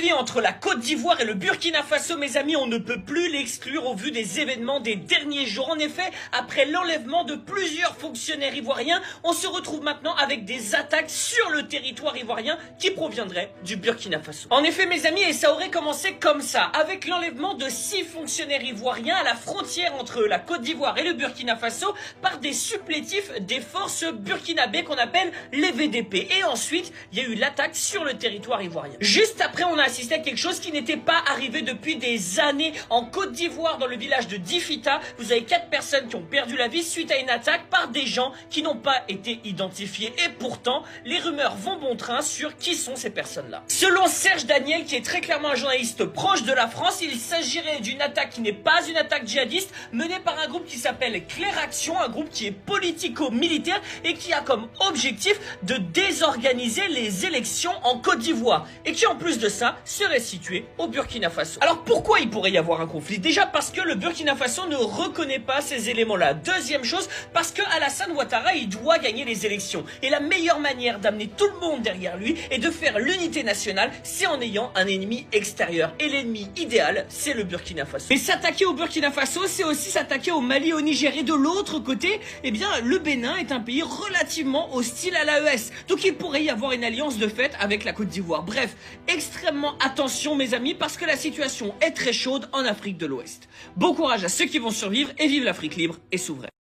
conflit entre la Côte d'Ivoire et le Burkina Faso, mes amis, on ne peut plus l'exclure au vu des événements des derniers jours. En effet, après l'enlèvement de plusieurs fonctionnaires ivoiriens, on se retrouve maintenant avec des attaques sur le territoire ivoirien qui proviendraient du Burkina Faso. En effet, mes amis, et ça aurait commencé comme ça, avec l'enlèvement de 6 fonctionnaires ivoiriens à la frontière entre la Côte d'Ivoire et le Burkina Faso par des supplétifs des forces burkinabées qu'on appelle les VDP. Et ensuite, il y a eu l'attaque sur le territoire ivoirien. Juste après, on a assisté à quelque chose qui n'était pas arrivé depuis des années. En Côte d'Ivoire, dans le village de Difita, vous avez 4 personnes qui ont perdu la vie suite à une attaque par des gens qui n'ont pas été identifiés. Et pourtant, les rumeurs vont bon train sur qui sont ces personnes-là. Selon Serge Daniel, qui est très clairement un journaliste proche de la France, il s'agirait d'une attaque qui n'est pas une attaque djihadiste, menée par un groupe qui s'appelle Claire Action, un groupe qui est politico-militaire et qui a comme objectif de désorganiser les élections en Côte d'Ivoire et qui en plus de ça serait situé au Burkina Faso. Alors pourquoi il pourrait y avoir un conflit? Déjà parce que le Burkina Faso ne reconnaît pas ces éléments-là. Deuxième chose, parce que Alassane Ouattara, il doit gagner les élections. Et la meilleure manière d'amener tout le monde derrière lui et de faire l'unité nationale, c'est en ayant un ennemi extérieur. Et l'ennemi idéal, c'est le Burkina Faso. Mais s'attaquer au Burkina Faso, c'est aussi s'attaquer au Mali et au Niger. Et de l'autre côté, eh bien, le Bénin est un pays relativement hostile à l'AES. Donc il pourrait y avoir une alliance de fait avec la Côte d'Ivoire. Bref, extrêmement attention mes amis, parce que la situation est très chaude en Afrique de l'Ouest. Bon courage à ceux qui vont survivre et vive l'Afrique libre et souveraine.